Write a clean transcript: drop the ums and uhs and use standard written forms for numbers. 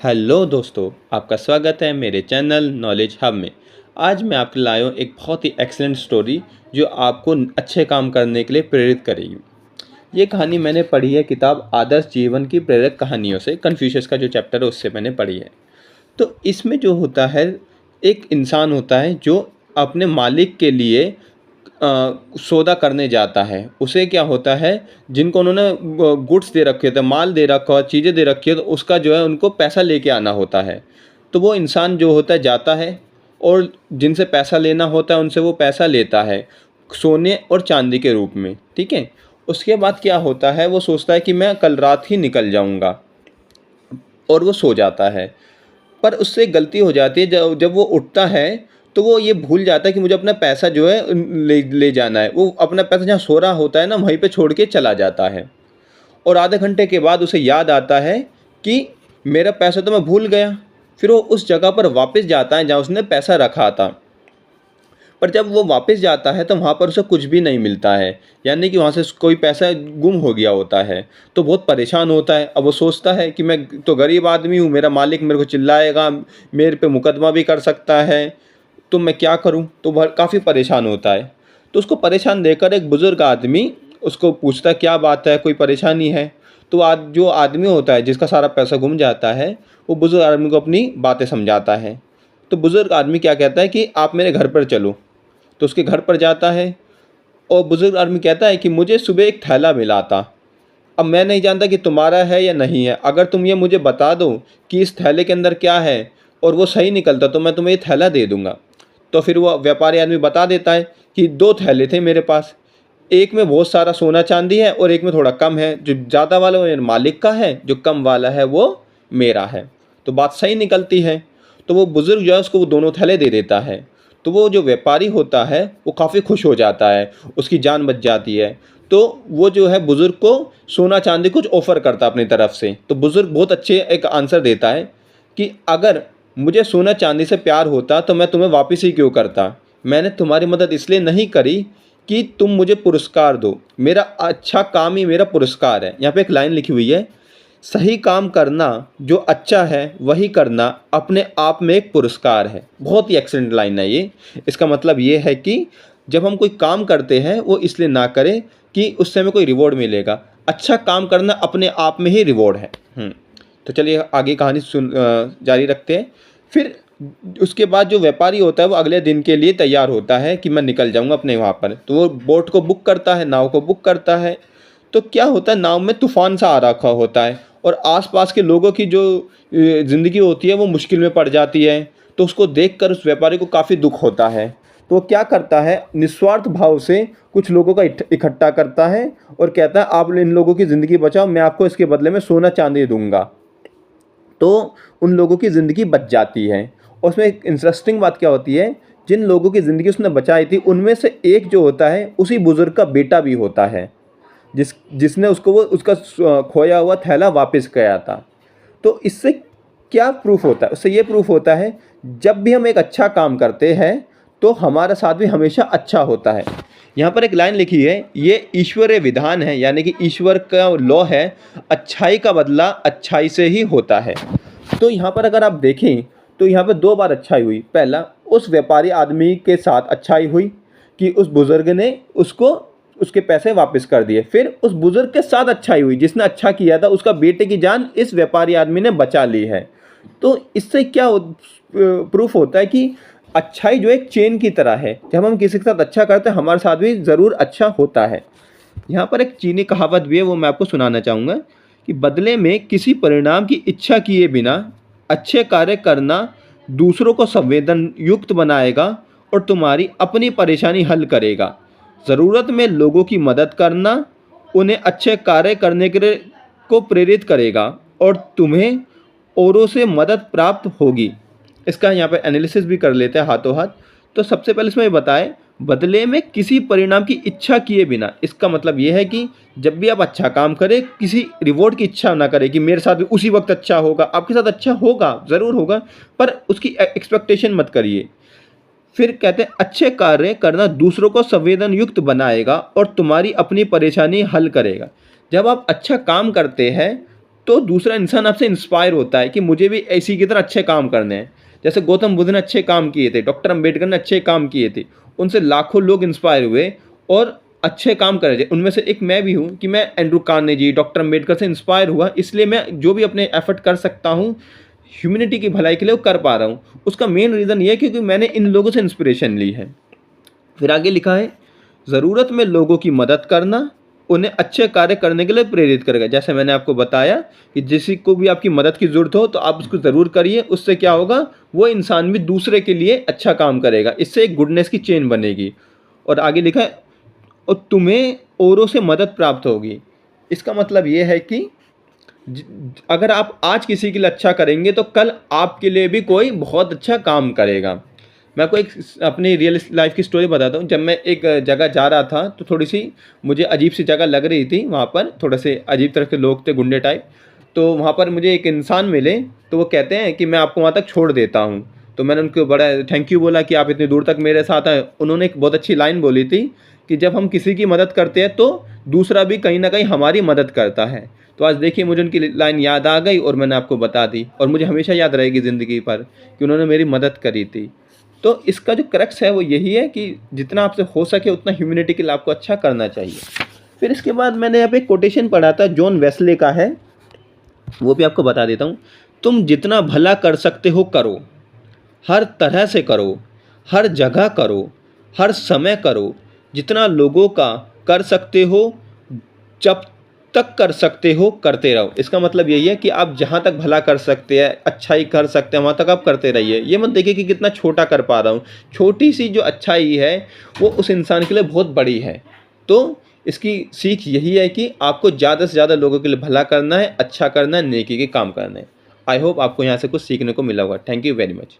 Hello दोस्तों, आपका स्वागत है मेरे चैनल नॉलेज हब में। आज मैं आपके लाया हूँ एक बहुत ही एक्सीलेंट स्टोरी जो आपको अच्छे काम करने के लिए प्रेरित करेगी। ये कहानी मैंने पढ़ी है किताब आदर्श जीवन की प्रेरक कहानियों से। कन्फ्यूशियस का जो चैप्टर है उससे मैंने पढ़ी है। तो इसमें जो होता है, एक इंसान होता है जो अपने मालिक के लिए सौदा करने जाता है। उसे क्या होता है, जिनको उन्होंने गुड्स दे रखे थे, माल दे रखा हो, चीज़ें दे रखी है, तो उसका जो है उनको पैसा लेके आना होता है। तो वो इंसान जो होता है जाता है और जिनसे पैसा लेना होता है उनसे वो पैसा लेता है सोने और चांदी के रूप में। ठीक है। उसके बाद क्या होता है, वो सोचता है कि मैं कल रात ही निकल जाऊंगा और वो सो जाता है। पर उससे गलती हो जाती है, जब जब वो उठता है तो वो ये भूल जाता है कि मुझे अपना पैसा जो है ले ले जाना है। वो अपना पैसा जहाँ सो रहा होता है ना, वहीं पे छोड़ के चला जाता है। और आधे घंटे के बाद उसे याद आता है कि मेरा पैसा तो मैं भूल गया। फिर वो उस जगह पर वापस जाता है जहाँ उसने पैसा रखा था। पर जब वो वापस जाता है तो वहाँ पर उसे कुछ भी नहीं मिलता है, यानी कि वहाँ से कोई पैसा गुम हो गया होता है। तो बहुत परेशान होता है। अब वो सोचता है कि मैं तो गरीब आदमी हूँ, मेरा मालिक मेरे को चिल्लाएगा, मेरे पे मुकदमा भी कर सकता है, तो मैं क्या करूँ। तो वह काफ़ी परेशान होता है। तो उसको परेशान देखकर एक बुज़ुर्ग आदमी उसको पूछता है, क्या बात है, कोई परेशानी है। तो जो आदमी होता है जिसका सारा पैसा गुम जाता है, वो बुज़ुर्ग आदमी को अपनी बातें समझाता है। तो बुज़ुर्ग आदमी क्या कहता है कि आप मेरे घर पर चलो। तो उसके घर पर जाता है और बुज़ुर्ग आदमी कहता है कि मुझे सुबह एक थैला मिला था। अब मैं नहीं जानता कि तुम्हारा है या नहीं है। अगर तुम ये मुझे बता दो कि इस थैले के अंदर क्या है और वो सही निकलता तो मैं तुम्हें ये थैला दे दूँगा। तो फिर वो व्यापारी आदमी बता देता है कि 2 थैले थे मेरे पास। एक में बहुत सारा सोना चांदी है और एक में थोड़ा कम है। जो ज़्यादा वाला वो मेरे मालिक का है, जो कम वाला है वो मेरा है। तो बात सही निकलती है। तो वो बुज़ुर्ग जो है उसको वो दोनों थैले दे देता है। तो वो जो व्यापारी होता है वो काफ़ी खुश हो जाता है, उसकी जान बच जाती है। तो वो जो है बुज़ुर्ग को सोना चांदी कुछ ऑफ़र करता है अपनी तरफ से। तो बुज़ुर्ग बहुत अच्छे एक आंसर देता है कि अगर मुझे सोना चांदी से प्यार होता तो मैं तुम्हें वापस ही क्यों करता। मैंने तुम्हारी मदद इसलिए नहीं करी कि तुम मुझे पुरस्कार दो। मेरा अच्छा काम ही मेरा पुरस्कार है। यहाँ पे एक लाइन लिखी हुई है, सही काम करना जो अच्छा है वही करना अपने आप में एक पुरस्कार है। बहुत ही एक्सीलेंट लाइन है ये। इसका मतलब ये है कि जब हम कोई काम करते हैं वो इसलिए ना करें कि उससे हमें कोई रिवॉर्ड मिलेगा। अच्छा काम करना अपने आप में ही रिवॉर्ड है। तो चलिए आगे कहानी जारी रखते हैं। फिर उसके बाद जो व्यापारी होता है वो अगले दिन के लिए तैयार होता है कि मैं निकल जाऊंगा अपने वहाँ पर। तो वो बोट को बुक करता है, नाव को बुक करता है। तो क्या होता है, नाव में तूफान सा आ रखा होता है और आसपास के लोगों की जो ज़िंदगी होती है वो मुश्किल में पड़ जाती है। तो उसको देखकर उस व्यापारी को काफ़ी दुख होता है। तो वो क्या करता है, निस्वार्थ भाव से कुछ लोगों का इकट्ठा करता है और कहता है आप इन लोगों की ज़िंदगी बचाओ, मैं आपको इसके बदले में सोना चांदी दूंगा। तो उन लोगों की ज़िंदगी बच जाती है। और उसमें एक इंटरेस्टिंग बात क्या होती है, जिन लोगों की ज़िंदगी उसने बचाई थी उनमें से एक जो होता है उसी बुज़ुर्ग का बेटा भी होता है, जिसने उसको वो उसका खोया हुआ थैला वापस किया था। तो इससे क्या प्रूफ होता है, उससे ये प्रूफ होता है जब भी हम एक अच्छा काम करते हैं तो हमारा साथ भी हमेशा अच्छा होता है। यहाँ पर एक लाइन लिखी है, ये ईश्वरीय विधान है, यानी कि ईश्वर का लॉ है, अच्छाई का बदला अच्छाई से ही होता है। तो यहाँ पर अगर आप देखें तो यहाँ पर 2 बार अच्छाई हुई। पहला, उस व्यापारी आदमी के साथ अच्छाई हुई कि उस बुज़ुर्ग ने उसको उसके पैसे वापस कर दिए। फिर उस बुज़ुर्ग के साथ अच्छाई हुई, जिसने अच्छा किया था उसका बेटे की जान इस व्यापारी आदमी ने बचा ली है। तो इससे क्या प्रूफ होता है कि अच्छाई जो एक चेन की तरह है, जब हम किसी के साथ अच्छा करते हैं हमारे साथ भी ज़रूर अच्छा होता है। यहाँ पर एक चीनी कहावत भी है, वो मैं आपको सुनाना चाहूँगा कि बदले में किसी परिणाम की इच्छा किए बिना अच्छे कार्य करना दूसरों को संवेदन युक्त बनाएगा और तुम्हारी अपनी परेशानी हल करेगा। ज़रूरत में लोगों की मदद करना उन्हें अच्छे कार्य करने के लिए को प्रेरित करेगा और तुम्हें औरों से मदद प्राप्त होगी। इसका यहाँ पे एनालिसिस भी कर लेते हैं हाथों हाथ। तो सबसे पहले इसमें बताएं, बदले में किसी परिणाम की इच्छा किए बिना। इसका मतलब ये है कि जब भी आप अच्छा काम करें किसी रिवॉर्ड की इच्छा ना करें कि मेरे साथ भी उसी वक्त अच्छा होगा। आपके साथ अच्छा होगा, ज़रूर होगा, पर उसकी एक्सपेक्टेशन मत करिए। फिर कहते हैं अच्छे कार्य करना दूसरों को संवेदन युक्त बनाएगा और तुम्हारी अपनी परेशानी हल करेगा। जब आप अच्छा काम करते हैं तो दूसरा इंसान आपसे इंस्पायर होता है कि मुझे भी इसी की तरह अच्छे काम करने हैं। जैसे गौतम बुद्ध ने अच्छे काम किए थे, डॉक्टर अम्बेडकर ने अच्छे काम किए थे, उनसे लाखों लोग इंस्पायर हुए और अच्छे काम कर रहे थे। उनमें से एक मैं भी हूँ कि मैं एंड्रू कार्नेगी, डॉक्टर अम्बेडकर से इंस्पायर हुआ, इसलिए मैं जो भी अपने एफर्ट कर सकता हूँ ह्यूमैनिटी की भलाई के लिए वो कर पा रहा हूँ। उसका मेन रीज़न ये है क्योंकि मैंने इन लोगों से इंस्पिरेशन ली है। फिर आगे लिखा है, ज़रूरत में लोगों की मदद करना उन्हें अच्छे कार्य करने के लिए प्रेरित करेगा। जैसे मैंने आपको बताया कि किसी को भी आपकी मदद की ज़रूरत हो तो आप उसको ज़रूर करिए, उससे क्या होगा, वो इंसान भी दूसरे के लिए अच्छा काम करेगा, इससे एक गुडनेस की चेन बनेगी। और आगे लिखा है, और तुम्हें औरों से मदद प्राप्त होगी। इसका मतलब ये है कि अगर आप आज किसी के लिए अच्छा करेंगे तो कल आपके लिए भी कोई बहुत अच्छा काम करेगा। मैं आपको एक अपनी रियल लाइफ की स्टोरी बताता हूँ। जब मैं एक जगह जा रहा था तो थोड़ी सी मुझे अजीब सी जगह लग रही थी, वहाँ पर थोड़े से अजीब तरह के लोग थे, गुंडे टाइप। तो वहाँ पर मुझे एक इंसान मिले, तो वो कहते हैं कि मैं आपको वहाँ तक छोड़ देता हूँ। तो मैंने उनको बड़ा थैंक यू बोला कि आप इतनी दूर तक मेरे साथ आए। उन्होंने एक बहुत अच्छी लाइन बोली थी कि जब हम किसी की मदद करते हैं तो दूसरा भी कहीं ना कहीं हमारी मदद करता है। तो आज देखिए मुझे उनकी लाइन याद आ गई और मैंने आपको बता दी, और मुझे हमेशा याद रहेगी ज़िंदगी पर कि उन्होंने मेरी मदद करी थी। तो इसका जो क्रक्स है वो यही है कि जितना आपसे हो सके उतना ह्यूमैनिटी के लिए आपको अच्छा करना चाहिए। फिर इसके बाद मैंने यहाँ पे एक कोटेशन पढ़ा था, जॉन वेस्ले का है, वो भी आपको बता देता हूँ। तुम जितना भला कर सकते हो करो, हर तरह से करो, हर जगह करो, हर समय करो, जितना लोगों का कर सकते हो, जब तक कर सकते हो करते रहो। इसका मतलब यही है कि आप जहाँ तक भला कर सकते हैं, अच्छाई कर सकते हैं, वहाँ तक आप करते रहिए। ये मत देखिए कि कितना छोटा कर पा रहा हूँ। छोटी सी जो अच्छाई है वो उस इंसान के लिए बहुत बड़ी है। तो इसकी सीख यही है कि आपको ज़्यादा से ज़्यादा लोगों के लिए भला करना है, अच्छा करना है, नेकी के काम करना है। आई होप आपको यहाँ से कुछ सीखने को मिला होगा। Thank you very much.